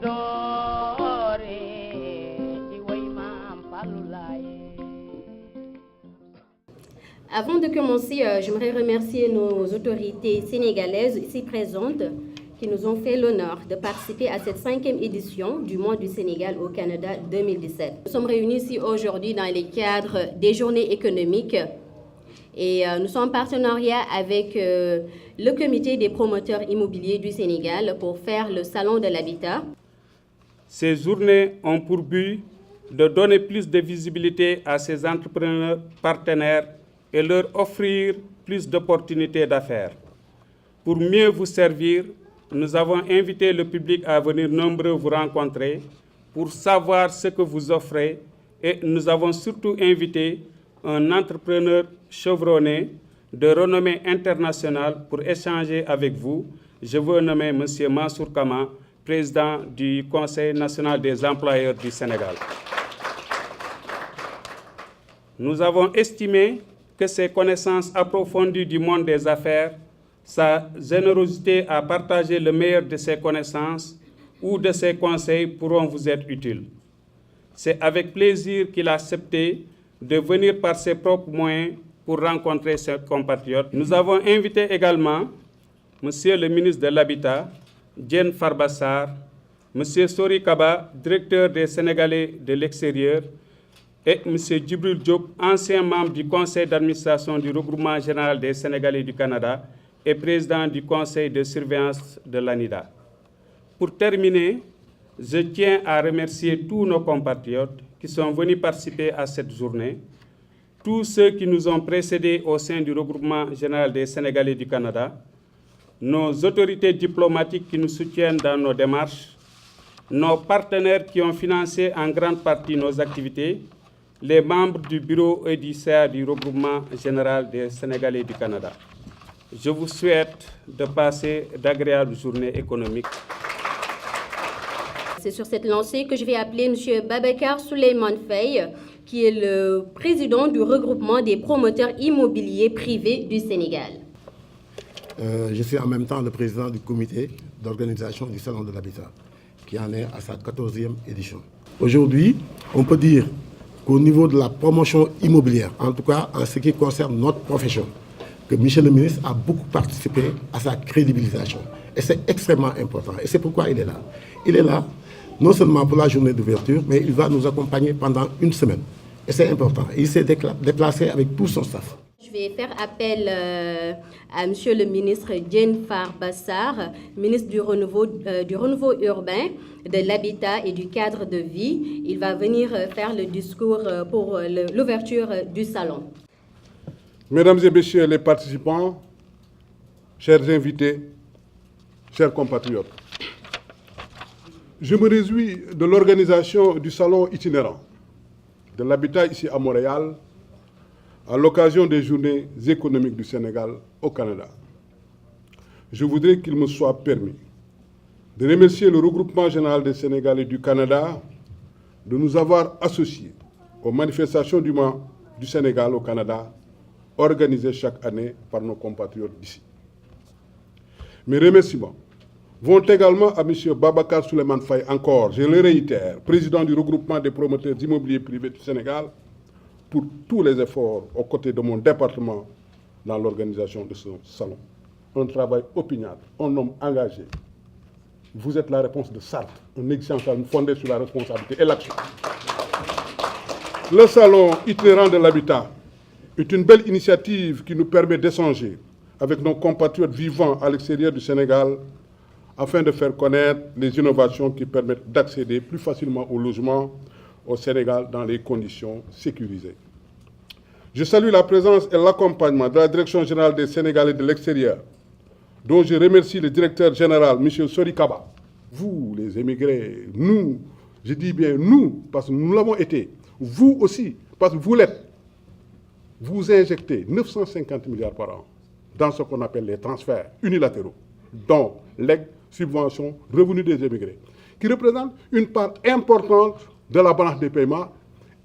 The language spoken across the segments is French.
Avant de commencer, j'aimerais remercier nos autorités sénégalaises ici présentes qui nous ont fait l'honneur de participer à cette 5e édition du Mois du Sénégal au Canada 2017. Nous sommes réunis ici aujourd'hui dans le cadre des journées économiques et nous sommes en partenariat avec le comité des promoteurs immobiliers du Sénégal pour faire le Salon de l'Habitat. Ces journées ont pour but de donner plus de visibilité à ces entrepreneurs partenaires et leur offrir plus d'opportunités d'affaires. Pour mieux vous servir, nous avons invité le public à venir nombreux vous rencontrer pour savoir ce que vous offrez et nous avons surtout invité un entrepreneur chevronné de renommée internationale pour échanger avec vous. Je veux nommer M. Mansour Kama, président du Conseil national des employeurs du Sénégal. Nous avons estimé que ses connaissances approfondies du monde des affaires, sa générosité à partager le meilleur de ses connaissances ou de ses conseils pourront vous être utiles. C'est avec plaisir qu'il a accepté de venir par ses propres moyens pour rencontrer ses compatriotes. Nous avons invité également Monsieur le ministre de l'Habitat, Diène Farba Sarr, Monsieur Sori Kaba, directeur des Sénégalais de l'extérieur, et M. Djibril Diop, ancien membre du conseil d'administration du regroupement général des Sénégalais du Canada et président du conseil de surveillance de l'ANIDA. Pour terminer, je tiens à remercier tous nos compatriotes qui sont venus participer à cette journée, tous ceux qui nous ont précédés au sein du regroupement général des Sénégalais du Canada, nos autorités diplomatiques qui nous soutiennent dans nos démarches, nos partenaires qui ont financé en grande partie nos activités, les membres du bureau et du CA du regroupement général des Sénégalais du Canada. Je vous souhaite de passer d'agréables journées économiques. C'est sur cette lancée que je vais appeler M. Babacar Souleymane Faye, qui est le président du regroupement des promoteurs immobiliers privés du Sénégal. Je suis en même temps le président du comité d'organisation du Salon de l'Habitat, qui en est à sa 14e édition. Aujourd'hui, on peut dire qu'au niveau de la promotion immobilière, en tout cas en ce qui concerne notre profession, que M. le ministre a beaucoup participé à sa crédibilisation. Et c'est extrêmement important. Et c'est pourquoi il est là. Il est là, non seulement pour la journée d'ouverture, mais il va nous accompagner pendant une semaine. Et c'est important. Il s'est déplacé avec tout son staff. Je vais faire appel à M. le ministre Diène Farba Sarr, ministre du renouveau urbain, de l'habitat et du cadre de vie. Il va venir faire le discours pour l'ouverture du salon. Mesdames et messieurs les participants, chers invités, chers compatriotes, je me réjouis de l'organisation du salon itinérant de l'habitat ici à Montréal, à l'occasion des journées économiques du Sénégal au Canada. Je voudrais qu'il me soit permis de remercier le regroupement général des Sénégalais du Canada de nous avoir associés aux manifestations du mois du Sénégal au Canada, organisées chaque année par nos compatriotes d'ici. Mes remerciements vont également à M. Babacar Souleymane Faye, encore, je le réitère, président du regroupement des promoteurs immobiliers privés du Sénégal, pour tous les efforts aux côtés de mon département dans l'organisation de ce salon. Un travail opiniâtre, un homme engagé. Vous êtes la réponse de Sartre, un exigence fondée sur la responsabilité et l'action. Le salon itinérant de l'habitat est une belle initiative qui nous permet d'échanger avec nos compatriotes vivant à l'extérieur du Sénégal afin de faire connaître les innovations qui permettent d'accéder plus facilement au logement au Sénégal dans les conditions sécurisées. Je salue la présence et l'accompagnement de la Direction générale des Sénégalais de l'extérieur, dont je remercie le directeur général, M. Sori Kaba. Vous, les émigrés, nous, je dis bien nous, parce que nous l'avons été, vous aussi, parce que vous l'êtes, vous injectez 950 milliards par an dans ce qu'on appelle les transferts unilatéraux, dont legs, subventions, revenus des émigrés, qui représentent une part importante de la balance des paiements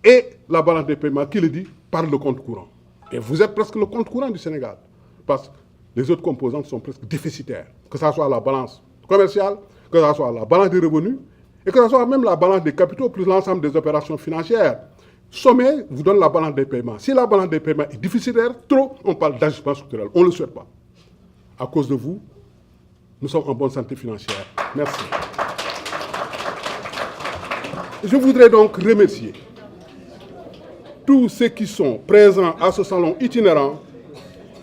et la balance des paiements qui le dit par le compte courant. Et vous êtes presque le compte courant du Sénégal, parce que les autres composantes sont presque déficitaires, que ce soit la balance commerciale, que ce soit la balance des revenus Et que ce soit même la balance des capitaux plus l'ensemble des opérations financières. Sommet vous donne la balance des paiements. Si la balance des paiements est déficitaire, trop, on parle d'ajustement structurel. On ne le souhaite pas. À cause de vous, nous sommes en bonne santé financière. Merci. Je voudrais donc remercier tous ceux qui sont présents à ce salon itinérant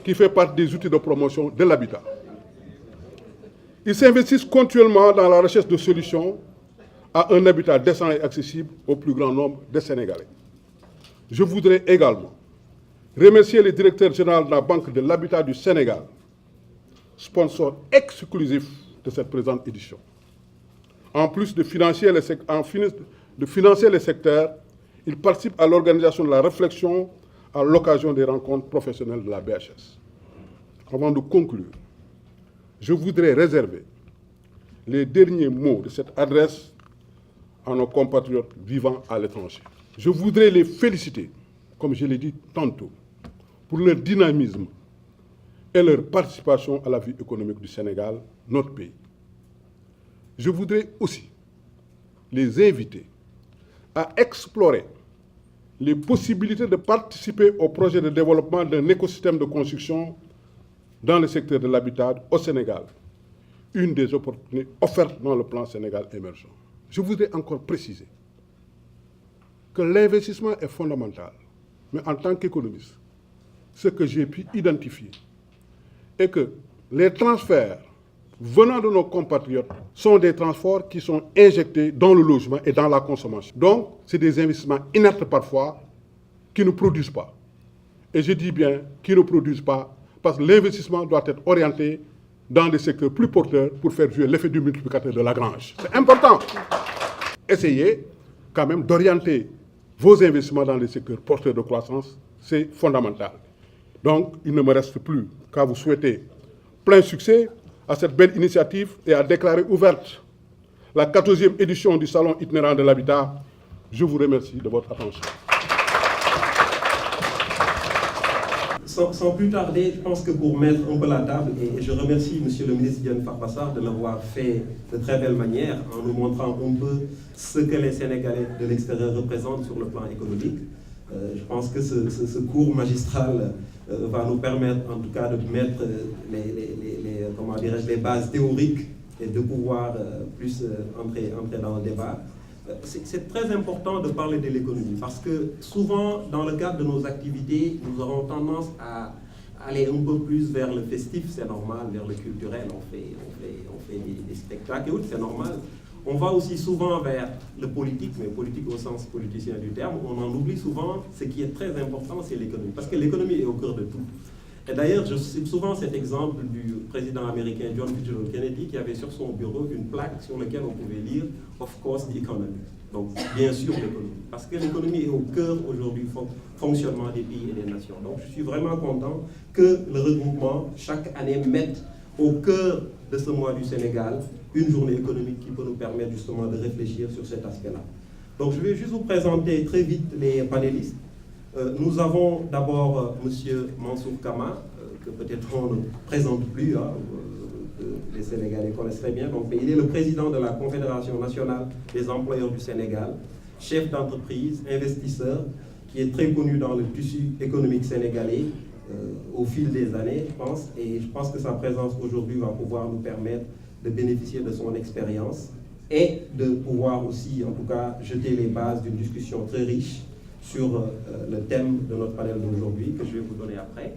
qui fait partie des outils de promotion de l'habitat. Ils s'investissent continuellement dans la recherche de solutions à un habitat décent et accessible au plus grand nombre de Sénégalais. Je voudrais également remercier le directeur général de la Banque de l'Habitat du Sénégal, sponsor exclusif de cette présente édition. En plus de financer les secteurs, il participe à l'organisation de la réflexion à l'occasion des rencontres professionnelles de la BHS. Avant de conclure, je voudrais réserver les derniers mots de cette adresse à nos compatriotes vivant à l'étranger. Je voudrais les féliciter, comme je l'ai dit tantôt, pour leur dynamisme et leur participation à la vie économique du Sénégal, notre pays. Je voudrais aussi les inviter à explorer les possibilités de participer au projet de développement d'un écosystème de construction dans le secteur de l'habitat au Sénégal, une des opportunités offertes dans le plan Sénégal émergent. Je voudrais encore préciser que l'investissement est fondamental, mais en tant qu'économiste, ce que j'ai pu identifier est que les transferts venant de nos compatriotes sont des transferts qui sont injectés dans le logement et dans la consommation. Donc, c'est des investissements inertes parfois qui ne produisent pas. Et je dis bien qui ne produisent pas parce que l'investissement doit être orienté dans des secteurs plus porteurs pour faire jouer l'effet du multiplicateur de Lagrange. C'est important. Essayez quand même d'orienter vos investissements dans les secteurs porteurs de croissance, c'est fondamental. Donc, il ne me reste plus qu'à vous souhaiter plein succès à cette belle initiative et à déclarer ouverte la 14e édition du Salon itinérant de l'habitat. Je vous remercie de votre attention. Sans plus tarder, je pense que pour mettre un peu la table, et je remercie M. le ministre Diène Farba Sarr de l'avoir fait de très belle manière en nous montrant un peu ce que les Sénégalais de l'extérieur représentent sur le plan économique. Je pense que ce cours magistral va nous permettre en tout cas de mettre les bases théoriques et de pouvoir plus entrer dans le débat. C'est très important de parler de l'économie parce que souvent, dans le cadre de nos activités, nous aurons tendance à aller un peu plus vers le festif, c'est normal, vers le culturel, on fait des spectacles et autres, c'est normal. On va aussi souvent vers le politique, mais politique au sens politicien du terme. On en oublie souvent, ce qui est très important, c'est l'économie, parce que l'économie est au cœur de tout. Et d'ailleurs, je cite souvent cet exemple du président américain John Fitzgerald Kennedy qui avait sur son bureau une plaque sur laquelle on pouvait lire « Of course the economy ». Donc, bien sûr, l'économie. Parce que l'économie est au cœur aujourd'hui du fonctionnement des pays et des nations. Donc, je suis vraiment content que le regroupement, chaque année, mette au cœur de ce mois du Sénégal une journée économique qui peut nous permettre justement de réfléchir sur cet aspect-là. Donc, je vais juste vous présenter très vite les panélistes. Nous avons d'abord M. Mansour Kama, que peut-être on ne présente plus, que les Sénégalais connaissent très bien. Donc, il est le président de la Confédération nationale des employeurs du Sénégal, chef d'entreprise, investisseur, qui est très connu dans le tissu économique sénégalais au fil des années, je pense. Et je pense que sa présence aujourd'hui va pouvoir nous permettre de bénéficier de son expérience et de pouvoir aussi, en tout cas, jeter les bases d'une discussion très riche sur le thème de notre panel d'aujourd'hui, que je vais vous donner après.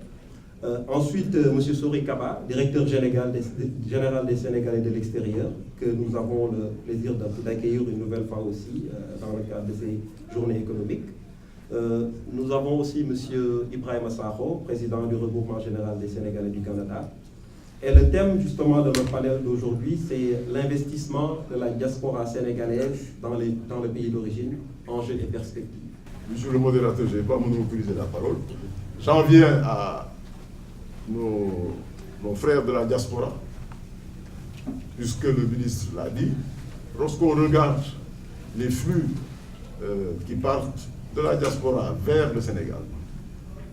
Ensuite, M. Sori Kaba, directeur général des Sénégalais de l'extérieur, que nous avons le plaisir d'accueillir une nouvelle fois aussi dans le cadre de ces journées économiques. Nous avons aussi M. Ibrahima Sakho, président du regroupement général des Sénégalais du Canada. Et le thème justement de notre panel d'aujourd'hui, c'est l'investissement de la diaspora sénégalaise dans le pays d'origine, enjeux et perspectives. Monsieur le modérateur, je ne vais pas monopoliser la parole. J'en viens à nos frères de la diaspora, puisque le ministre l'a dit. Lorsqu'on regarde les flux qui partent de la diaspora vers le Sénégal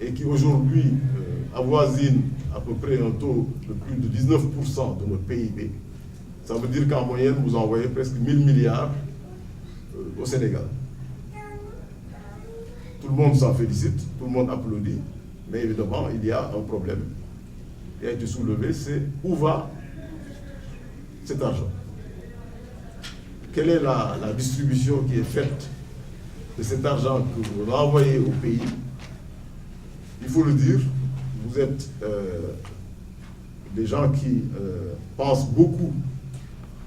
et qui aujourd'hui avoisinent à peu près un taux de plus de 19% de notre PIB, ça veut dire qu'en moyenne, vous envoyez presque 1000 milliards au Sénégal. Tout le monde s'en félicite, tout le monde applaudit, mais évidemment, il y a un problème qui a été soulevé, c'est où va cet argent? Quelle est la distribution qui est faite de cet argent que vous renvoyez au pays? Il faut le dire, vous êtes des gens qui pensent beaucoup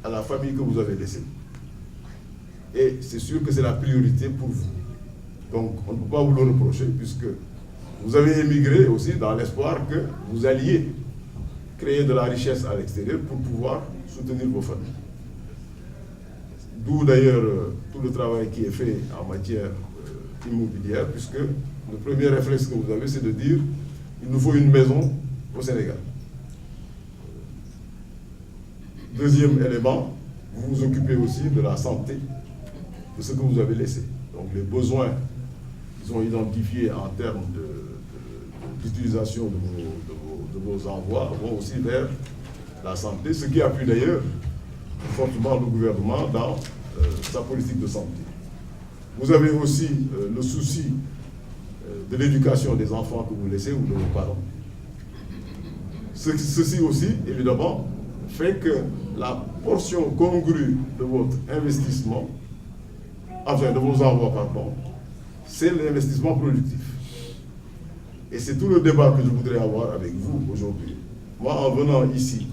à la famille que vous avez laissée. Et c'est sûr que c'est la priorité pour vous. Donc, on ne peut pas vous le reprocher, puisque vous avez émigré aussi dans l'espoir que vous alliez créer de la richesse à l'extérieur pour pouvoir soutenir vos familles. D'où d'ailleurs tout le travail qui est fait en matière immobilière, puisque le premier réflexe que vous avez, c'est de dire il nous faut une maison au Sénégal. Deuxième élément, vous vous occupez aussi de la santé de ce que vous avez laissé. Donc les besoins qu'ils ont identifiés en termes d'utilisation de vos envois vont aussi vers la santé, ce qui appuie d'ailleurs fortement le gouvernement dans sa politique de santé. Vous avez aussi le souci de l'éducation des enfants que vous laissez ou de vos parents. Ceci aussi, évidemment, fait que la portion congrue de votre investissement, enfin de vos envois, pardon, c'est l'investissement productif. Et c'est tout le débat que je voudrais avoir avec vous aujourd'hui. Moi, en venant ici,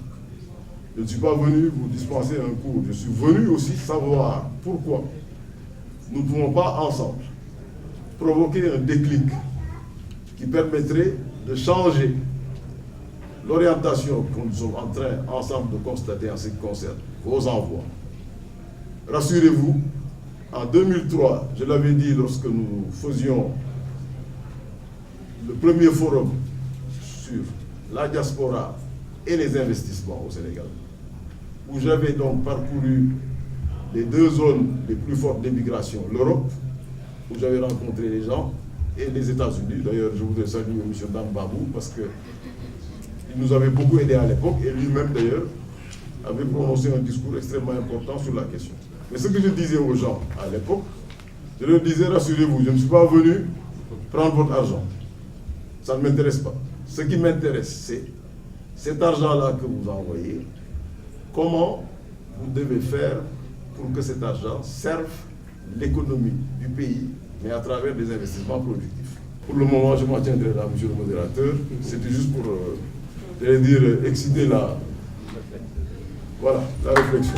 je ne suis pas venu vous dispenser un cours, je suis venu aussi savoir pourquoi nous ne pouvons pas ensemble provoquer un déclic qui permettrait de changer l'orientation que nous sommes en train ensemble de constater en ce qui concerne vos envois. Rassurez-vous, en 2003, je l'avais dit lorsque nous faisions le premier forum sur la diaspora et les investissements au Sénégal, où j'avais donc parcouru les deux zones les plus fortes d'immigration, l'Europe, où j'avais rencontré les gens, et les États-Unis. D'ailleurs, je voudrais saluer M. Dambabou, parce qu'il nous avait beaucoup aidé à l'époque, et lui-même d'ailleurs avait prononcé un discours extrêmement important sur la question. Mais ce que je disais aux gens à l'époque, je leur disais, rassurez-vous, je ne suis pas venu prendre votre argent. Ça ne m'intéresse pas. Ce qui m'intéresse, c'est cet argent-là que vous envoyez, comment vous devez faire pour que cet argent serve l'économie du pays, mais à travers des investissements productifs. Pour le moment, je m'en tiendrai là, monsieur le modérateur. C'était juste pour, j'allais dire, exciter la réflexion.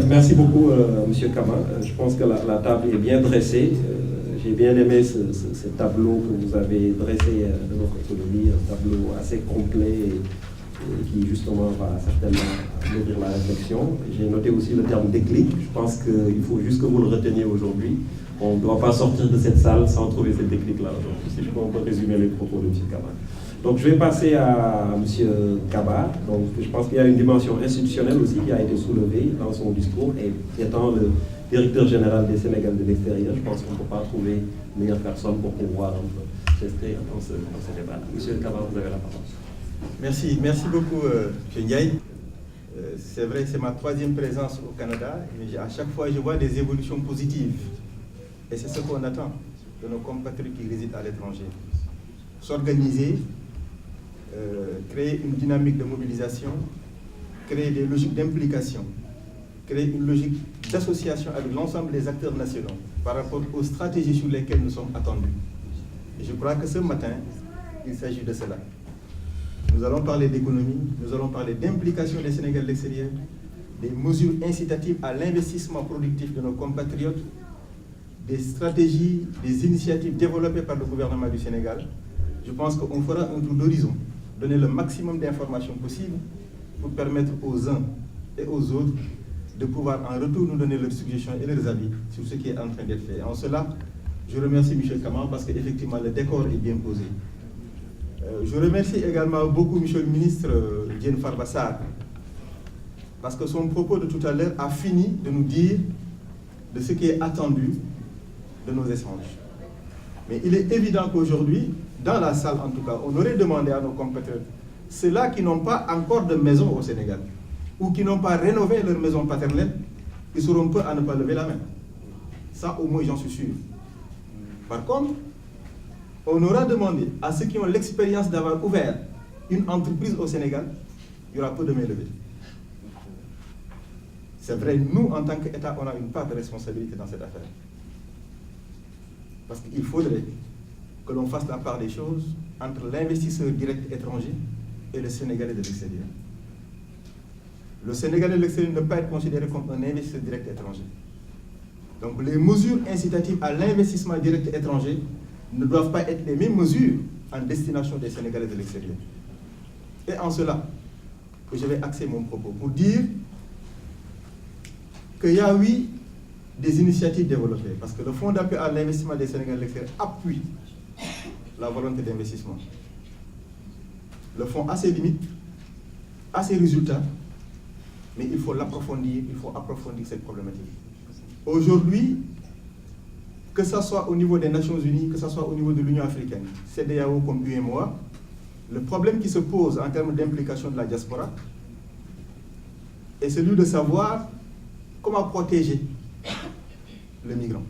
Merci beaucoup, monsieur Kama. Je pense que la table est bien dressée. J'ai bien aimé ce tableau que vous avez dressé de notre économie, un tableau assez complet et qui justement va certainement nourrir la réflexion. J'ai noté aussi le terme déclic. Je pense qu'il faut juste que vous le reteniez aujourd'hui. On ne doit pas sortir de cette salle sans trouver ce déclic-là aujourd'hui. Si je peux résumer les propos de M. Kaba. Donc je vais passer à M. Kaba. Donc je pense qu'il y a une dimension institutionnelle aussi qui a été soulevée dans son discours, et étant le directeur général des Sénégal de l'extérieur, je pense qu'on ne peut pas trouver meilleure personne pour pouvoir tester dans ce débat. M. Kaba, vous avez la parole. Merci beaucoup, M. Ndiaye. C'est vrai, c'est ma troisième présence au Canada, mais à chaque fois je vois des évolutions positives. Et c'est ce qu'on attend de nos compatriotes qui résident à l'étranger. S'organiser, créer une dynamique de mobilisation, créer des logiques d'implication, créer une logique d'association avec l'ensemble des acteurs nationaux par rapport aux stratégies sur lesquelles nous sommes attendus. Et je crois que ce matin, il s'agit de cela. Nous allons parler d'économie, nous allons parler d'implication des Sénégalais de l'extérieur, des mesures incitatives à l'investissement productif de nos compatriotes, des stratégies, des initiatives développées par le gouvernement du Sénégal. Je pense qu'on fera un tour d'horizon, donner le maximum d'informations possibles pour permettre aux uns et aux autres de pouvoir en retour nous donner leurs suggestions et leurs avis sur ce qui est en train d'être fait. En cela, je remercie M. Kama parce qu'effectivement le décor est bien posé. Je remercie également beaucoup M. le ministre Diène Farba Sarr, parce que son propos de tout à l'heure a fini de nous dire de ce qui est attendu de nos échanges. Mais il est évident qu'aujourd'hui, dans la salle en tout cas, on aurait demandé à nos compatriotes, ceux-là qui n'ont pas encore de maison au Sénégal, ou qui n'ont pas rénové leur maison paternelle, ils seront peu à ne pas lever la main. Ça, au moins, j'en suis sûr. Par contre, on aura demandé à ceux qui ont l'expérience d'avoir ouvert une entreprise au Sénégal, il y aura peu de mains levées. C'est vrai, nous, en tant qu'État, on a une part de responsabilité dans cette affaire. Parce qu'il faudrait que l'on fasse la part des choses entre l'investisseur direct étranger et le Sénégalais de l'extérieur. Le Sénégalais de l'extérieur ne peut pas être considéré comme un investisseur direct étranger. Donc les mesures incitatives à l'investissement direct étranger ne doivent pas être les mêmes mesures en destination des Sénégalais de l'extérieur. Et en cela, je vais axer mon propos pour dire qu'il y a, oui, des initiatives développées, parce que le Fonds d'appui à l'investissement des Sénégalais de l'extérieur appuie la volonté d'investissement. Le fonds a ses limites, a ses résultats, mais il faut l'approfondir, il faut approfondir cette problématique. Aujourd'hui, que ce soit au niveau des Nations Unies, que ce soit au niveau de l'Union africaine, CEDEAO comme UEMOA, le problème qui se pose en termes d'implication de la diaspora est celui de savoir comment protéger le migrant,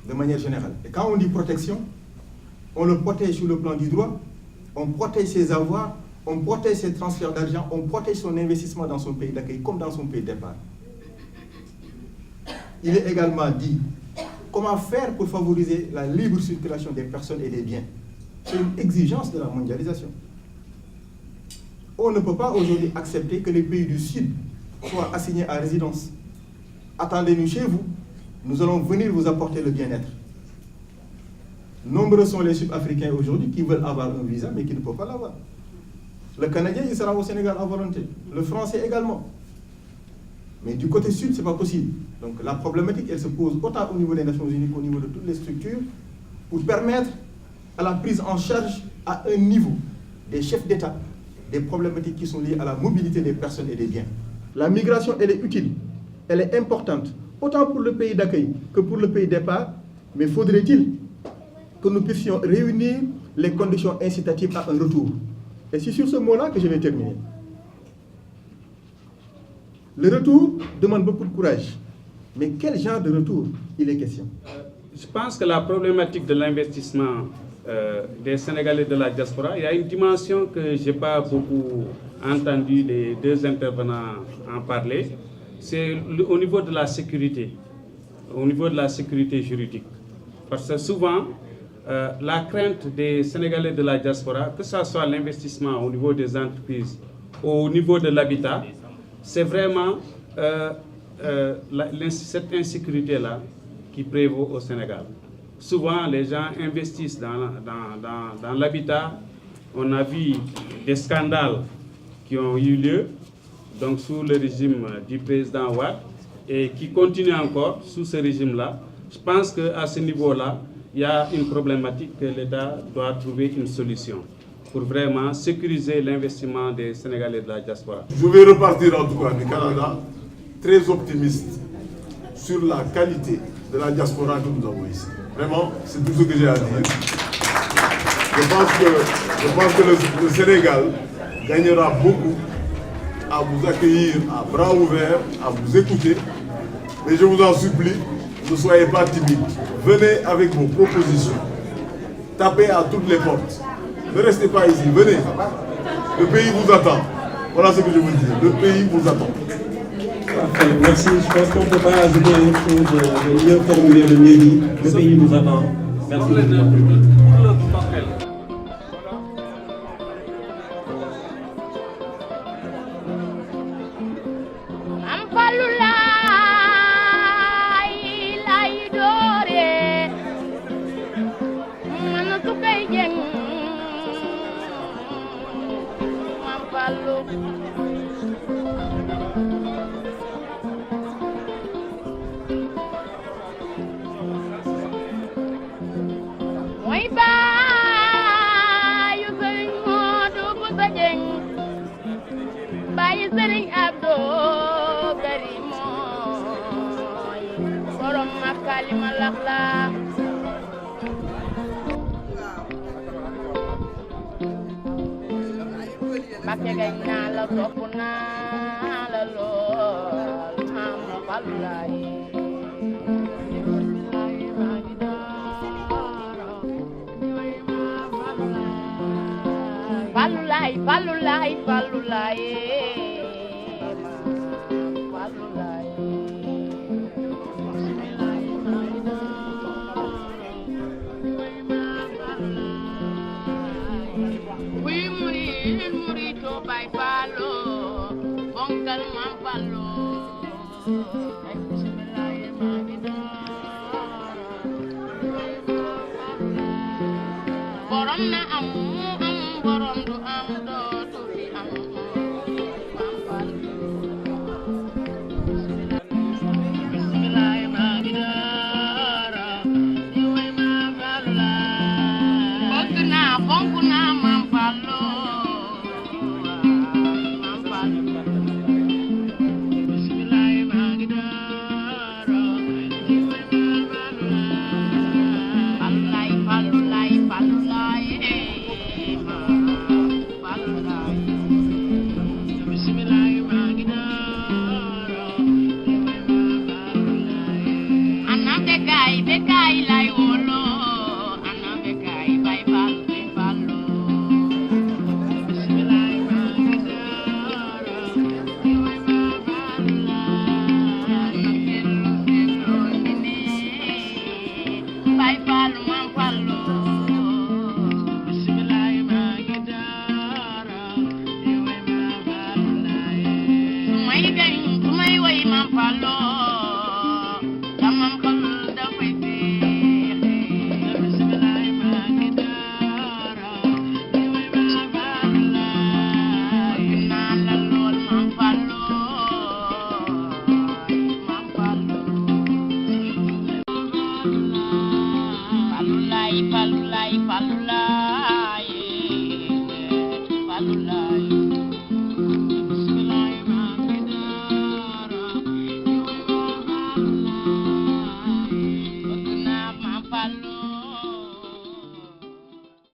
de manière générale. Et quand on dit protection, on le protège sur le plan du droit, on protège ses avoirs, on protège ses transferts d'argent, on protège son investissement dans son pays d'accueil comme dans son pays de départ. Il est également dit comment faire pour favoriser la libre circulation des personnes et des biens. C'est une exigence de la mondialisation. On ne peut pas aujourd'hui accepter que les pays du Sud soient assignés à résidence. Attendez-nous chez vous, nous allons venir vous apporter le bien-être. Nombreux sont les Sud-Africains aujourd'hui qui veulent avoir un visa mais qui ne peuvent pas l'avoir. Le Canadien, il sera au Sénégal à volonté. Le Français également. Mais du côté sud, ce n'est pas possible. Donc la problématique, elle se pose autant au niveau des Nations Unies qu'au niveau de toutes les structures pour permettre à la prise en charge à un niveau des chefs d'État des problématiques qui sont liées à la mobilité des personnes et des biens. La migration, elle est utile, elle est importante, autant pour le pays d'accueil que pour le pays de départ, mais faudrait-il que nous puissions réunir les conditions incitatives à un retour. Et c'est sur ce mot-là que je vais terminer. Le retour demande beaucoup de courage. Mais quel genre de retour il est question? Je pense que la problématique de l'investissement des Sénégalais de la diaspora, il y a une dimension que je n'ai pas beaucoup entendu les deux intervenants en parler. C'est au niveau de la sécurité, au niveau de la sécurité juridique. Parce que souvent, la crainte des Sénégalais de la diaspora, que ce soit l'investissement au niveau des entreprises, au niveau de l'habitat, c'est vraiment cette insécurité-là qui prévaut au Sénégal. Souvent, les gens investissent dans l'habitat. On a vu des scandales qui ont eu lieu donc, sous le régime du président Wade et qui continuent encore sous ce régime-là. Je pense qu'à ce niveau-là, il y a une problématique que l'État doit trouver une solution pour vraiment sécuriser l'investissement des Sénégalais de la diaspora. Je vais repartir en tout cas du Canada très optimiste sur la qualité de la diaspora que nous avons ici. Vraiment, c'est tout ce que j'ai à dire. Je pense que le Sénégal gagnera beaucoup à vous accueillir à bras ouverts, à vous écouter. Mais je vous en supplie, ne soyez pas timides. Venez avec vos propositions. Tapez à toutes les portes. Ne restez pas ici, venez. Le pays vous attend. Voilà ce que je vous dis. Le pays vous attend. Parfait, merci. Je pense qu'on ne peut pas ajouter autre chose de mieux formuler, le mieux dit. Le pays nous attend. Merci. Mbakke gañ naa la topp naa la lool maam Fallou Laye Fallou Laye Fallou Laye Fallou Laye Fallou Laye kuy murid to bay Fallu bonkal Mam Fallu ay bismillah ma ngi borom na am borom du am dootu fi am Mam Fallu bismillah ma ngi dara di way Mam Fallu la bonk naa Mam Fallu Mam Fallu bismillah ma ngi dara di way Mam Fallu la Fallu Laye Fallu Laye Fallu Laye bismillah ma ngi dara di way Mam Fallu Laye ana bekay lay wolo ana bekay bay Fallu bay Fallu bismillah ma ngi dara di way Mam Fallu Laye bay Fallu Mam Fallu bismillah ma ngi dara di way Mam Fallu Laye su may way Mam Fallu